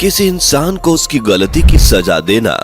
किसी इंसान को उसकी गलती की सजा देना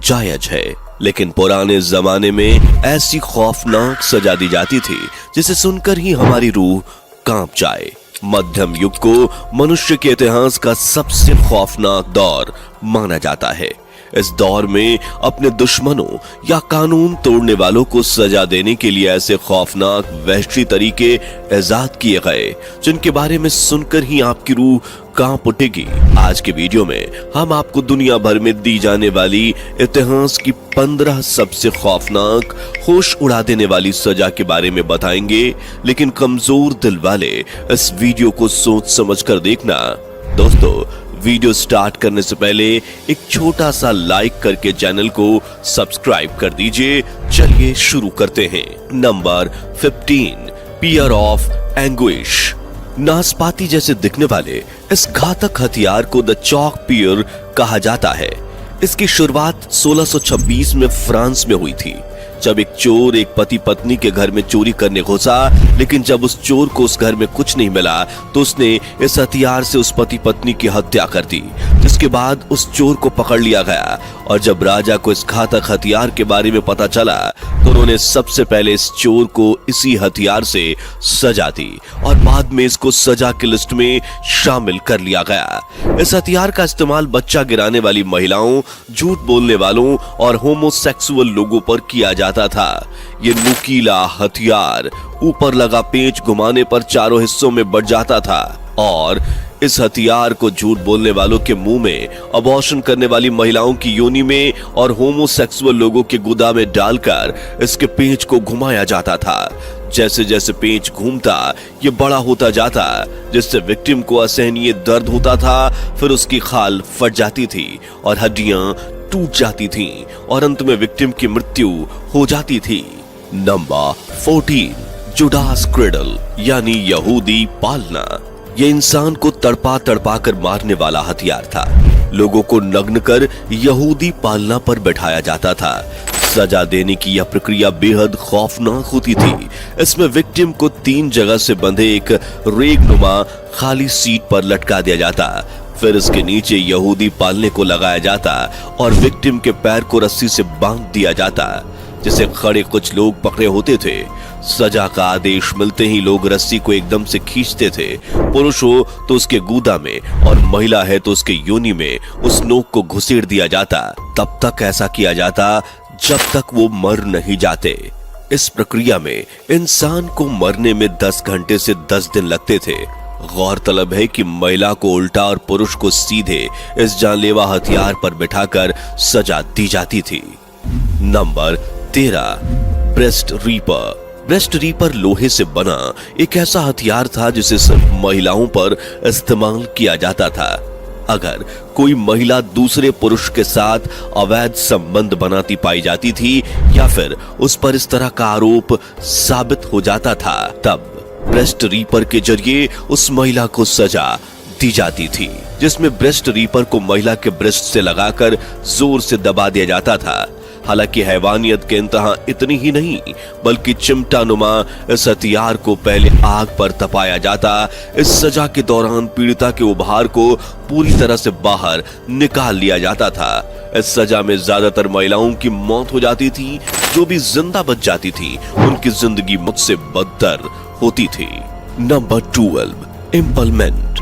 जायज है, लेकिन पुराने जमाने में ऐसी खौफनाक सजा दी जाती थी जिसे सुनकर ही हमारी रूह कांप जाए। मध्यम युग को मनुष्य के इतिहास का सबसे खौफनाक दौर माना जाता है। इस दौर में अपने दुश्मनों या कानून तोड़ने वालों को सजा देने के लिए ऐसे खौफनाक वहशी तरीके इजाद किए गए जिनके बारे में सुनकर ही आपकी रूह कांप उठेगी। आज के वीडियो में हम आपको दुनिया भर में दी जाने वाली इतिहास की 15 सबसे खौफनाक, होश उड़ा देने वाली सजा के बारे में बताएंगे, लेकिन कमजोर दिल वाले इस वीडियो को सोच समझ कर देखना। दोस्तों, वीडियो स्टार्ट करने से पहले एक छोटा सा लाइक करके चैनल को सब्सक्राइब कर दीजिए। चलिए शुरू करते हैं। Number 15, pear of anguish. नाशपाती जैसे दिखने वाले इस घातक हथियार को द चॉक पियर कहा जाता है। इसकी शुरुआत 1626 में फ्रांस में हुई थी, जब एक चोर एक पति पत्नी के घर में चोरी करने घुसा, लेकिन जब उस चोर को उस घर में कुछ नहीं मिला तो उसने इस हथियार से उस पति पत्नी की हत्या कर दी, जिसके बाद उस चोर को पकड़ लिया गया। और जब राजा को इस घातक हथियार के बारे में पता चला तो उन्होंने सबसे पहले इस चोर को इसी हथियार से सजा दी और बाद में इसको सजा की लिस्ट में शामिल कर लिया गया। इस हथियार का इस्तेमाल बच्चा गिराने वाली महिलाओं, झूठ बोलने वालों और होमोसेक्सुअल लोगों पर किया जाता था। ये नुकीला हथियार ऊपर लगा पेंच घुमाने पर चारों हिस्सों में बढ़ जाता था और इस हथियार को झूठ बोलने वालों के मुंह में, अबॉर्शन करने वाली महिलाओं की योनि में और होमोसेक्सुअल लोगों के गुदा में डालकर इसके पेंच को घुमाया जाता था। जैसे जैसे पेंच घूमता ये बड़ा होता जाता, जिससे विक्टिम को असहनीय दर्द होता था। फिर उसकी खाल फट जाती थी और हड्डियां टूट जाती थीं और अंत में विक्टिम की मृत्यु हो जाती थी। नंबर 14, जुडास क्रेडल यानी यहूदी पालना। यह इंसान को तड़पा तड़पा कर मारने वाला हथियार था। लोगों को नग्न कर यहूदी पालना पर बैठाया जाता था। सजा देने की यह प्रक्रिया बेहद खौफनाक होती थी। इसमें विक्टिम को 3 जगह से बंधे एक रेगनुमा खाली सीट पर लटका दिया जाता, फिर इसके नीचे यहूदी पालने को लगाया जाता और विक्टिम के पैर को रस्सी से बांध दिया जाता, जिसे खड़े कुछ लोग पकड़े होते थे। सजा का आदेश मिलते ही लोग रस्सी को एकदम से खींचते थे। पुरुष हो तो उसके गूदा में और महिला है तो उसके योनि में उस नोक को घुसेड़ दिया जाता। तब तक ऐसा किया जाता जब तक वो मर नहीं जाते। इस प्रक्रिया में इंसान को मरने में 10 घंटे से 10 दिन लगते थे। गौरतलब है कि महिला को उल्टा और पुरुष को सीधे इस जानलेवा हथियार पर बिठाकर सजा दी जाती थी। Number 13, breast reaper. Breast reaper लोहे से बना एक ऐसा हथियार था जिसे सिर्फ महिलाओं पर इस्तेमाल किया जाता था। अगर कोई महिला दूसरे पुरुष के साथ अवैध संबंध बनाती पाई जाती थी या फिर उस पर इस तरह का आरोप साबित हो जाता था, तब ब्रेस्ट रीपर के जरिए उस महिला को सजा दी जाती थी, जिसमें ब्रेस्ट रीपर को महिला के ब्रेस्ट से लगाकर जोर से दबा दिया जाता था। हालांकि हैवानियत के इंतहा इतनी ही नहीं, बल्कि चिमटानुमा इस हथियार को पहले आग पर तपाया जाता। इस सजा के दौरान पीड़िता के उभार को पूरी तरह से बाहर निकाल लिया जाता था। इस सजा में ज्यादातर महिलाओं की मौत हो जाती थी। जो भी जिंदा बच जाती थी उनकी जिंदगी मुझसे बदतर होती थी। नंबर 12, इम्पलमेंट।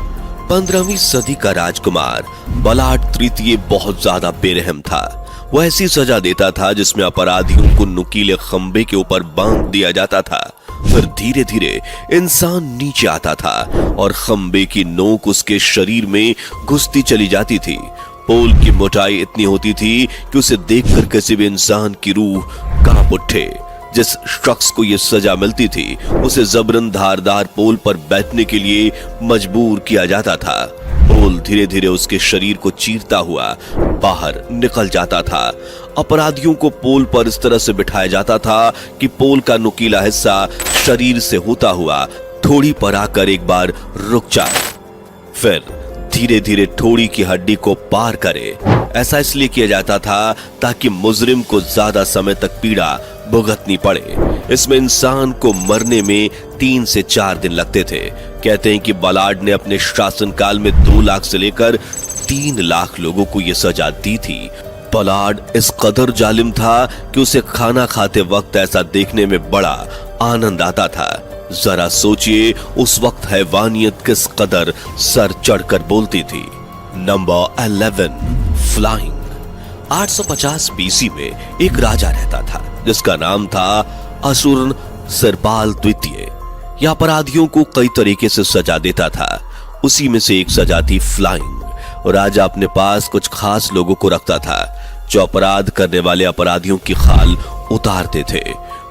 15वीं सदी का राजकुमार बलाट तृतीय बहुत ज्यादा बेरहम था। वो ऐसी सजा देता था जिसमें अपराधियों को नुकीले खंबे के ऊपर बांध दिया जाता था। फिर धीरे धीरे इंसान नीचे आता था और खंबे की नोक उसके शरीर में घुसती चली जाती थी। पोल की मोटाई इतनी होती थी कि उसे देखकर किसी भी इंसान की रूह कांप उठे। जिस शख्स को यह सजा मिलती थी उसे जबरन धारदार पोल पर बैठने के लिए मजबूर किया जाता था। पोल धीरे धीरे उसके शरीर को चीरता हुआ बाहर निकल जाता था। अपराधियों को पोल पर इस तरह से बिठाया जाता था कि पोल का नुकीला हिस्सा शरीर से होता हुआ थोड़ी पर आकर एक बार रुक जाए, फिर धीरे धीरे ठोड़ी की हड्डी को पार करे। ऐसा इसलिए किया जाता था ताकि मुजरिम को ज्यादा समय तक पीड़ा भुगतनी पड़े। इसमें इंसान को मरने में 3 से 4 दिन लगते थे। कहते हैं कि बलाड ने अपने शासनकाल में 2 लाख से लेकर 3 लाख लोगों को यह सजा दी थी। पलाड इस कदर जालिम था कि उसे खाना खाते वक्त ऐसा देखने में बड़ा आनंद आता था। जरा सोचिए उस वक्त हैवानियत किस कदर सर चढ़कर बोलती थी। Number 11, flying. 850 बीसी में एक राजा रहता था जिसका नाम था असुर सिरपाल द्वितीय। यह अपराधियों को कई तरीके से सजा देता था। उसी में से एक सजा थी फ्लाइंग। राजा अपने पास कुछ खास लोगों को रखता था जो अपराध करने वाले अपराधियों की खाल उतारते थे।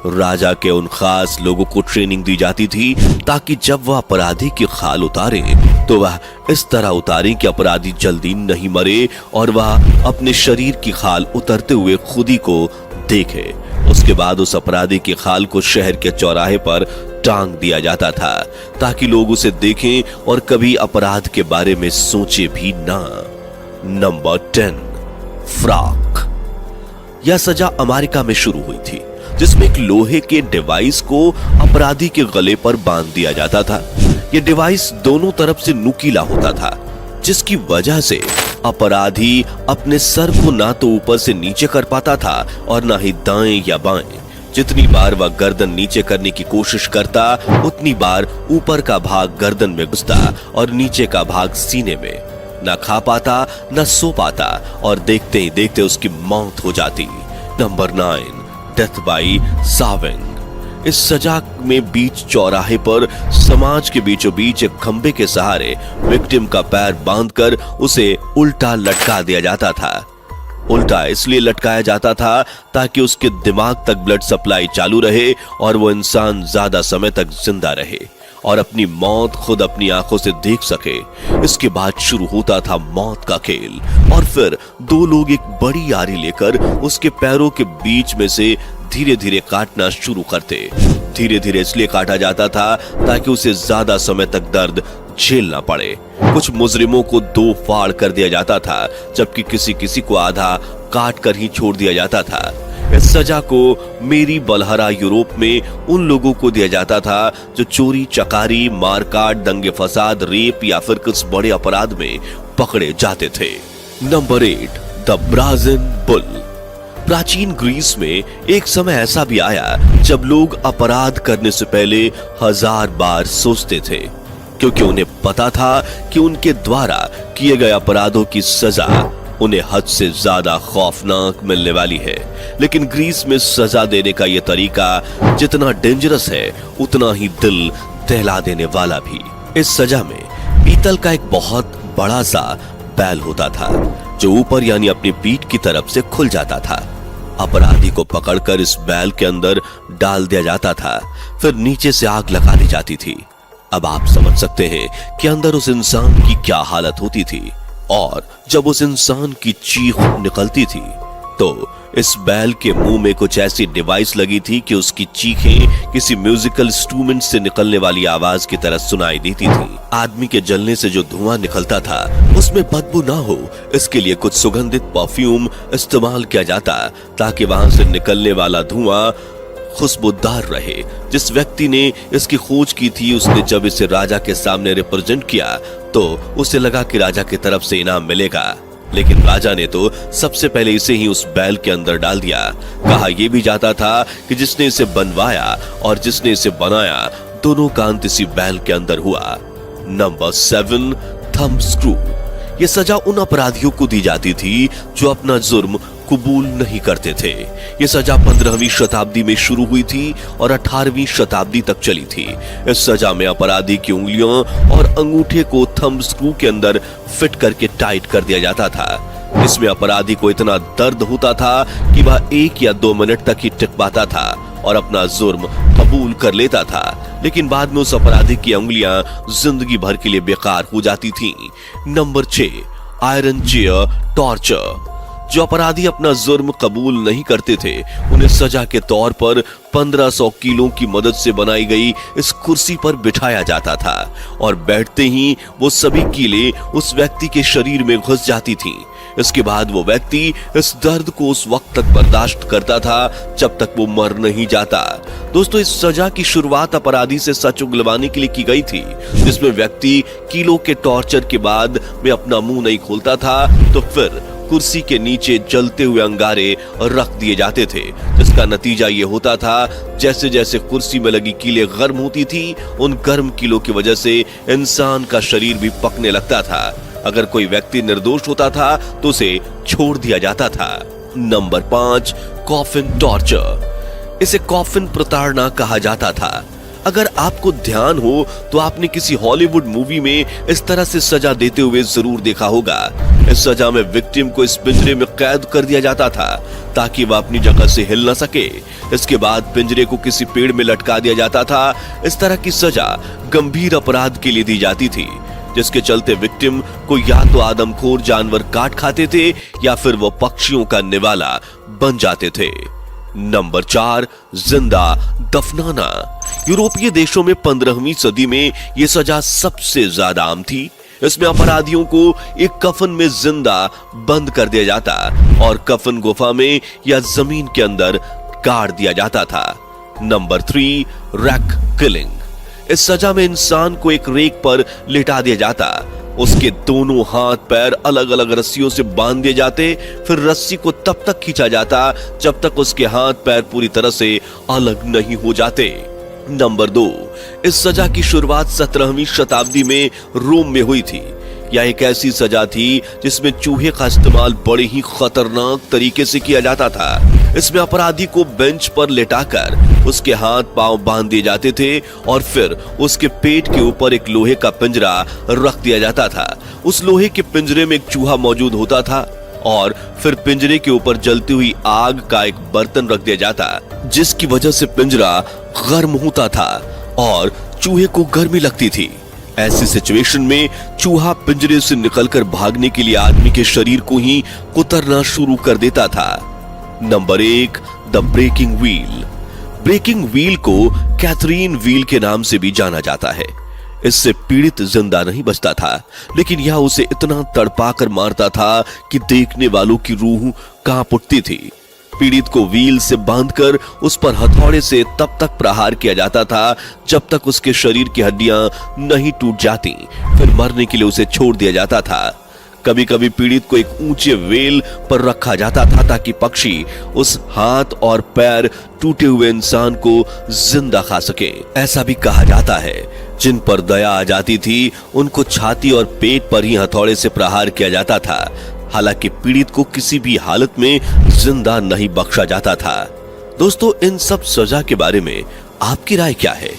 राजा के उन खास लोगों को ट्रेनिंग दी जाती थी ताकि जब वह अपराधी की खाल उतारे तो वह इस तरह उतारे कि अपराधी जल्दी नहीं मरे और वह अपने शरीर की खाल उतरते हुए खुद ही को देखे। उसके बाद उस अपराधी की खाल को शहर के चौराहे पर टांग दिया जाता था ताकि लोग उसे देखें और कभी अपराध के बारे में सोचे भी ना। Number 10, frock. यह सजा अमेरिका में शुरू हुई थी जिसमें एक लोहे के डिवाइस को अपराधी के गले पर बांध दिया जाता था। यह डिवाइस दोनों तरफ से नुकीला होता था जिसकी वजह से अपराधी अपने सर को ना तो ऊपर से नीचे कर पाता था और ना ही दाएं या बाएं। जितनी बार वह गर्दन नीचे करने की कोशिश करता उतनी बार ऊपर का भाग गर्दन में घुसता और नीचे का भाग सीने में। ना खा पाता न सो पाता और देखते ही देखते उसकी मौत हो जाती। Number 9, death by sawing. इस सजा में बीच चौराहे पर समाज के बीचों बीच एक खंबे के सहारे विक्टिम का पैर बांधकर उसे उल्टा लटका दिया जाता था। उल्टा इसलिए लटकाया जाता था ताकि उसके दिमाग तक ब्लड सप्लाई चालू रहे और वो इंसान ज्यादा समय तक जिंदा रहे और अपनी मौत खुद अपनी आंखों से देख सके। इसके बाद शुरू होता था मौत का खेल और फिर 2 लोग एक बड़ी आरी लेकर उसके पैरों के बीच में से धीरे धीरे काटना शुरू करते। धीरे धीरे इसलिए काटा जाता था ताकि उसे ज्यादा समय तक दर्द झेलना पड़े। कुछ मुजरिमों को 2 फाड़ कर दिया जाता था जबकि किसी को आधा काट कर ही छोड़ दिया जाता था। इस सजा को मेरी बलहरा यूरोप में उन लोगों को दिया जाता था जो चोरी चकारी मारकाट दंगे फसाद रेप या फिर कुछ बड़े अपराध में पकड़े जाते थे। Number 8, the brazen bull. प्राचीन ग्रीस में एक समय ऐसा भी आया जब लोग अपराध करने से पहले 1000 बार सोचते थे क्योंकि उन्हें पता था कि उनके द्वारा किए गए अपराधों की सजा उन्हें हद से ज्यादा खौफनाक मिलने वाली है। लेकिन ग्रीस में सजा देने का यह तरीका जितना डेंजरस है उतना ही दिल दहला देने वाला भी। इस सजा में पीतल का एक बहुत बड़ा सा बैल होता था जो ऊपर यानी अपनी पीठ की तरफ से खुल जाता था। अपराधी को पकड़कर इस बैल के अंदर डाल दिया जाता था, फिर नीचे से आग लगा दी जाती थी। अब आप समझ सकते हैं कि अंदर उस इंसान की क्या हालत होती थी और जब उस इंसान की चीख निकलती थी तो इस बैल के मुंह में कुछ ऐसी डिवाइस लगी थी कि उसकी चीखें किसी म्यूजिकल इंस्ट्रूमेंट से निकलने वाली आवाज की तरह सुनाई देती थी। आदमी के जलने से जो धुआं निकलता था उसमें बदबू ना हो इसके लिए कुछ सुगंधित परफ्यूम इस्तेमाल किया जाता ताकि वहां से निकलने वाला धुआं खुशबूदार रहे। जिस व्यक्ति ने इसकी खोज की थी उसने जब इसे राजा के सामने रिप्रेजेंट किया तो उसे लगा कि राजा की तरफ से इनाम मिलेगा, लेकिन राजा ने तो सबसे पहले इसे ही उस बैल के अंदर डाल दिया। कहा यह भी जाता था कि जिसने इसे बनवाया और जिसने इसे बनाया दोनों का अंत इसी बैल के अंदर हुआ। Number 7, thumb screw. यह सजा उन अपराधियों को दी जाती थी जो अपना जुर्म कबूल नहीं करते थे। यह सजा 15वीं शताब्दी में शुरू हुई थी और 18वीं शताब्दी तक चली थी। इस सजा में अपराधी की उंगलियों और अंगूठे को थंब स्क्रू के अंदर फिट करके टाइट कर दिया जाता था। इसमें अपराधी को इतना दर्द होता था कि वह 1 या 2 मिनट तक ही टिक पाता था और अपना जुर्म कबूल कर लेता था, लेकिन बाद में उस अपराधी की उंगलियां जिंदगी भर के लिए बेकार हो जाती थीं। Number 6, iron chair torture. जो अपराधी अपना जुर्म कबूल नहीं करते थे, उन्हें सजा के तौर पर 1500 कीलों की मदद से बनाई गई इस कुर्सी पर बिठाया जाता था और बैठते ही वो सभी कीलें उस व्यक्ति के शरीर में घुस जाती थीं। इसके बाद वो व्यक्ति इस दर्द को उस वक्त तक बर्दाश्त करता था जब तक वो मर नहीं जाता। दोस्तों, इस सजा की शुरुआत अपराधी से सच उगलवाने के लिए की गई थी, जिसमें व्यक्ति कीलों के टॉर्चर के बाद में अपना मुंह नहीं खोलता था तो फिर कुर्सी के नीचे जलते हुए अंगारे रख दिए जाते थे, जिसका नतीजा ये होता था जैसे जैसे कुर्सी में लगी कीलें गर्म होती थी, उन गर्म कीलों की वजह से इंसान का शरीर भी पकने लगता था। अगर कोई व्यक्ति निर्दोष होता था तो उसे छोड़ दिया जाता था। Number 5, coffin torture. इसे कॉफिन प्रताड़ना कहा जाता था। अगर आपको ध्यान हो तो आपने किसी हॉलीवुड मूवी में इस तरह से सजा देते हुए जरूर देखा होगा। इस सजा में विक्टिम को इस पिंजरे में कैद कर दिया जाता था ताकि वह अपनी जगह से हिल न सके। इसके बाद पिंजरे को किसी पेड़ में लटका दिया जाता था। इस तरह की सजा गंभीर अपराध के लिए दी जाती थी, जिसके चलते विक्टिम को या तो आदमखोर जानवर काट खाते थे या फिर वो पक्षियों का निवाला बन जाते थे। नंबर 4, जिंदा दफनाना। यूरोपीय देशों में 15वीं सदी में यह सजा सबसे ज्यादा आम थी। इसमें अपराधियों को एक कफन में जिंदा बंद कर दिया जाता और कफन गुफा में या जमीन के अंदर गाड़ दिया जाता था। Number 3, rack killing. इस सजा में इंसान को एक रेक पर लिटा दिया जाता, उसके दोनों हाथ पैर अलग अलग रस्सियों से बांध दिए जाते, फिर रस्सी को तब तक खींचा जाता जब तक उसके हाथ पैर पूरी तरह से अलग नहीं हो जाते। नंबर 2, इस सजा की शुरुआत 17वीं शताब्दी में रोम में हुई थी। यह एक ऐसी सजा थी जिसमें चूहे का इस्तेमाल बड़े ही खतरनाक तरीके से किया जाता था। इसमें अपराधी को बेंच पर लेटाकर उसके हाथ पांव बांध दिए जाते थे और फिर उसके पेट के ऊपर एक लोहे का पिंजरा रख दिया जाता था। उस लोहे के पिंजरे में एक चूहा मौजूद होता था और फिर पिंजरे के ऊपर जलती हुई आग का एक बर्तन रख दिया जाता, जिसकी वजह से पिंजरा गर्म होता था और चूहे को गर्मी लगती थी। ऐसी सिचुएशन में चूहा पिंजरे से निकलकर भागने के लिए आदमी के शरीर को ही कुतरना शुरू कर देता था। Number 1, the breaking wheel. Breaking wheel को कैथरीन व्हील के नाम से भी जाना जाता है। इससे पीड़ित जिंदा नहीं बचता था, लेकिन यह उसे इतना तड़पाकर मारता था कि देखने वालों की रूह कांप उठती थी। पीड़ित को व्हील से बांधकर उस पर हथौड़े से तब तक प्रहार किया जाता था जब तक उसके शरीर की हड्डियां नहीं टूट जाती, फिर मरने के लिए उसे छोड़ दिया जाता था। कभी कभी पीड़ित को एक ऊंचे वेल पर रखा जाता था ताकि पक्षी उस हाथ और पैर टूटे हुए इंसान को जिंदा खा सके। ऐसा भी कहा जाता है जिन पर दया आ जाती थी उनको छाती और पेट पर ही हथौड़े से प्रहार किया जाता था। हालांकि पीड़ित को किसी भी हालत में जिंदा नहीं बख्शा जाता था। दोस्तों, इन सब सजा के बारे में आपकी राय क्या है?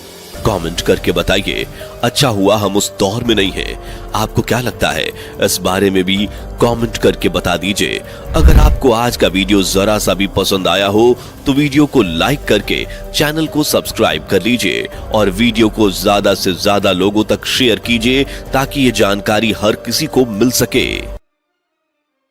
कमेंट करके बताइए। अच्छा हुआ हम उस दौर में नहीं हैं। आपको क्या लगता है इस बारे में भी कमेंट करके बता दीजिए। अगर आपको आज का वीडियो जरा सा भी पसंद आया हो तो वीडियो को लाइक करके चैनल को सब्सक्राइब कर लीजिए और वीडियो को ज्यादा से ज्यादा लोगों तक शेयर कीजिए ताकि ये जानकारी हर किसी को मिल सके।